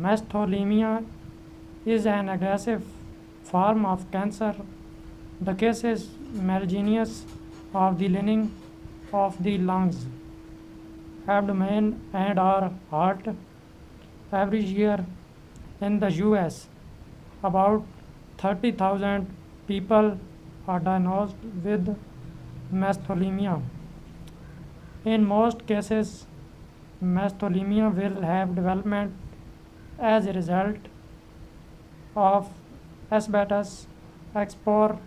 Mesothelioma is an aggressive form of cancer. The case is malignancy of the lining of the lungs, abdomen, and/or heart. Every year in the US, about 30,000 people are diagnosed with mesothelioma. In most cases, mesothelioma will have development as a result of asbestos exposure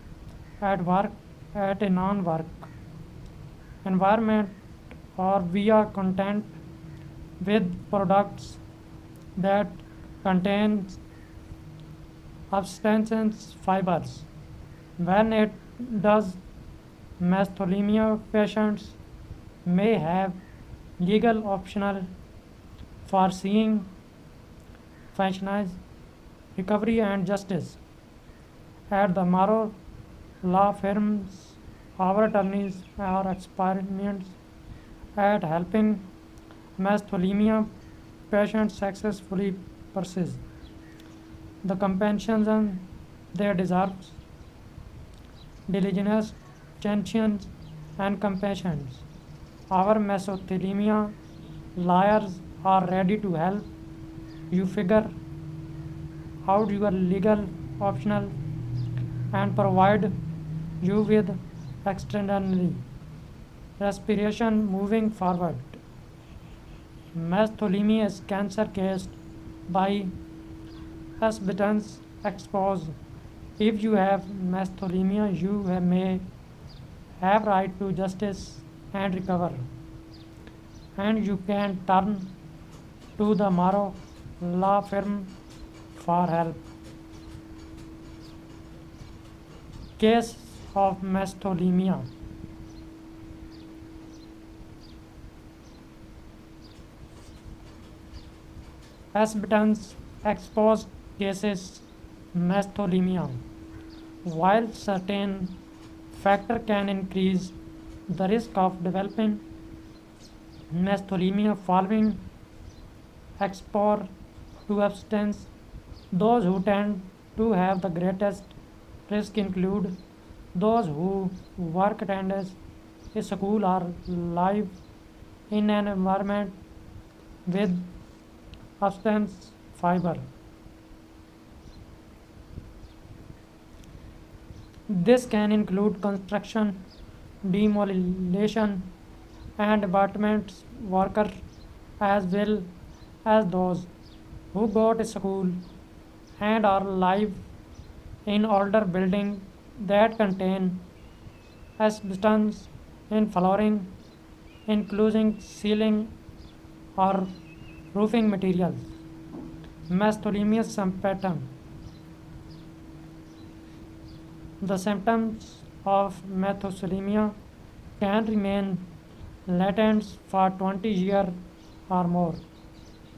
at work, at a non-work environment, or via contact with products that contain substance fibers. When it does, mesothelioma patients may have legal optional for seeing functional recovery and justice. At the Morrow law firms, our attorneys are experiments at helping mesothelioma patients successfully persist the compensation they deserve, diligence, attention, and compassion. Our mesothelioma lawyers are ready to help you figure out your legal optional and provide you with extraordinary respiration moving forward. Mesothelioma is cancer caused by asbestos exposure. If you have mesothelioma, you may have right to justice and recover, and you can turn to the Morrow law firm for help. Case of mesothelioma. Asbestos exposed cases mesothelioma. While certain factor can increase the risk of developing mesothelioma following exposure to substance, those who tend to have the greatest risk include those who work attendance a school or live in an environment with substance fiber. This can include construction, demolition, and apartments workers, as well as those who go to school and or live in older buildings that contain asbestos in flooring, including ceiling or roofing materials. Mesothelioma symptom. The symptoms of mesothelioma can remain latent for 20 years or more.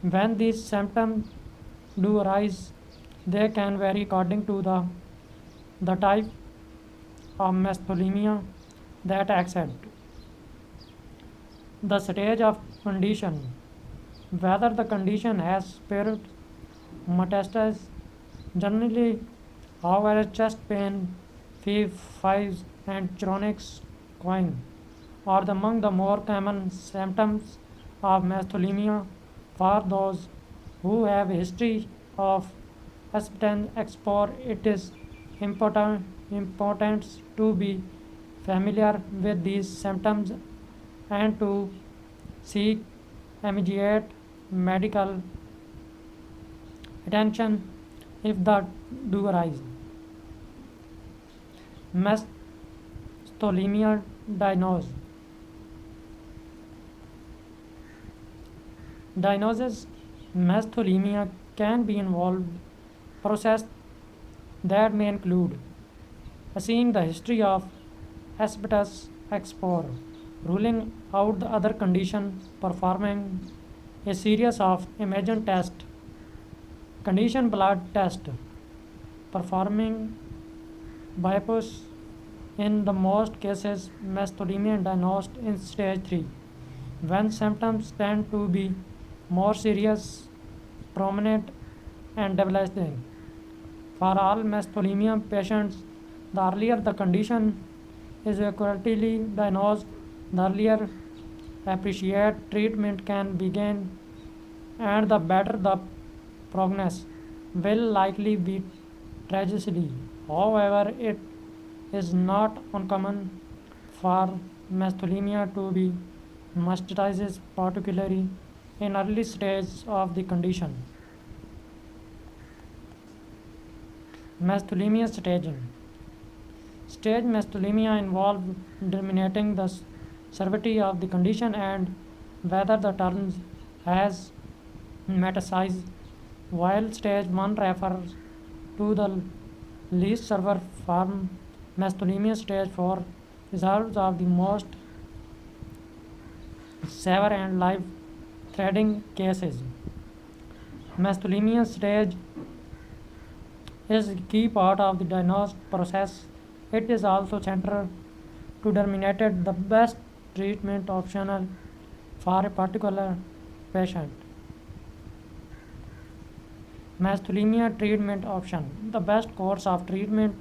When these symptoms do arise, they can vary according to the type of mesothelioma that accept. The stage of condition, whether the condition has spread metastasis, generally, however, chest pain, fevers, and chronic coughing are among the more common symptoms of mesothelioma for those who have a history of asbestos exposure. It is important to be familiar with these symptoms and to seek immediate medical attention if that do arise. Mesothelioma diagnosis. Diagnosis mesothelioma can be involved process that may include seeing the history of asbestos exposure, ruling out the other condition, performing a series of imaging tests, condition blood test, performing biopsy. In the most cases, mesothelioma diagnosed in stage 3, when symptoms tend to be more serious, prominent, and debilitating. For all mesothelioma patients, the earlier the condition is accurately diagnosed, the earlier appropriate treatment can begin, and the better the prognosis will likely be tragedy. However, it is not uncommon for mesothelioma to be metastasized, particularly in early stages of the condition. Mesothelioma staging. Stage mesothelioma involves determining the severity of the condition and whether the turns has metastasized, while stage 1 refers to the least severe form. Mesothelioma stage 4 resolves of the most severe and life-threatening cases. Mesothelioma stage is a key part of the diagnostic process. It is also central to determine the best treatment optional for a particular patient. Mesothelioma treatment option. The best course of treatment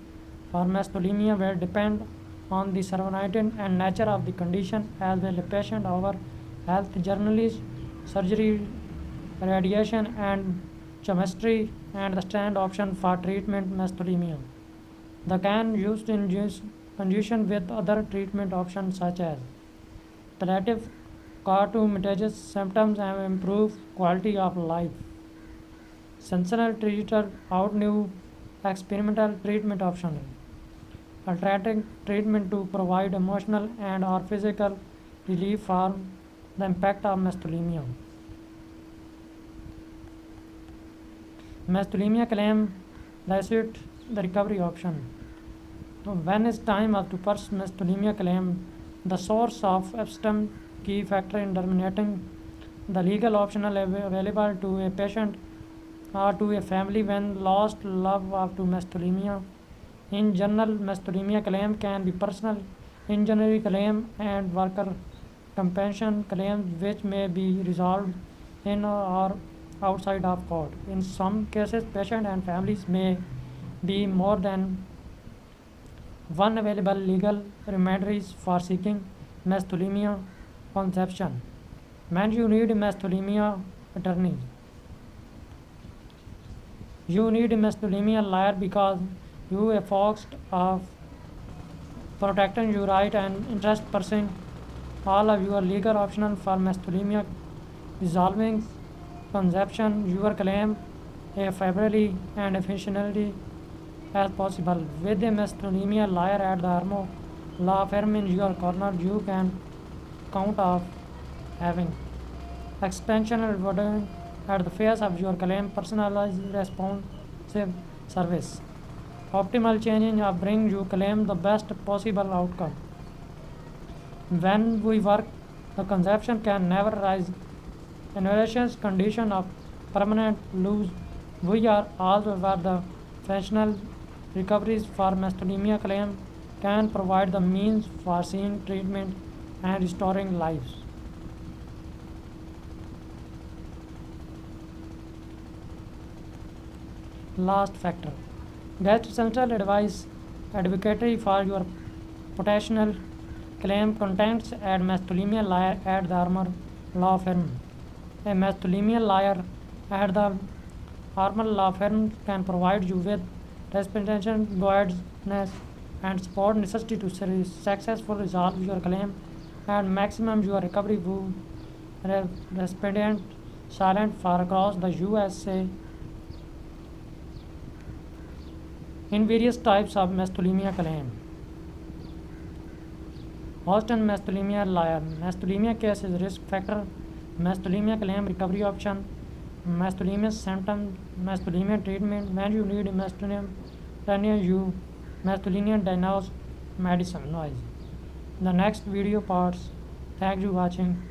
for mesothelioma will depend on the severity and nature of the condition as well as patient over health journals, surgery, radiation, and chemistry, and the standard option for treatment mesothelioma. The can used in conjunction with other treatment options such as palliative care to mitigate symptoms and improve quality of life. Sensational treated out new experimental treatment option. Alternative treatment to provide emotional and or physical relief from the impact of mesothelioma. Mesothelioma claim licit the recovery option. When it's time to pursue mesothelioma claim, the source of episteme key factor in determining the legal optional available to a patient or to a family when lost love of to mesothelioma. In general, mesothelioma claim can be personal injury claim and worker compensation claims which may be resolved in or outside of court. In some cases, patient and families may be more than one available legal remedies for seeking mesothelioma conception. When you need a mesothelioma attorney, you need a mesothelioma lawyer because you are focused of protecting your right and interest pursuing all of your legal options for mesothelioma resolving conception your claim favorably and efficiently as possible. With a mesothelioma lawyer at the Armo law firm in your corner, you can count of having expansion and rewarding at the face of your claim, personalized responsive service. Optimal changing of bring you claim the best possible outcome. When we work, the conception can never rise. Innovations condition of permanent lose. We are also aware the functional recoveries for mesothelioma claim can provide the means for seeing treatment and restoring lives. Last factor. Get essential advice advocatory for your potential claim contacts at mesothelioma lawyer at the Armor law firm. A mesothelioma lawyer at the Armor law firm can provide you with representation, guidance, and support necessary to successfully resolve your claim and maximum your recovery would respondent silent for across the USA in various types of mesothelioma claim. Host and mesothelioma lawyer. Mesothelioma case is risk factor. Mesothelioma claim recovery option. Mesothelioma symptom. Mesothelioma treatment. When you need mesothelioma, you mesothelioma diagnose medicine. Noise. The next video parts. Thank you for watching.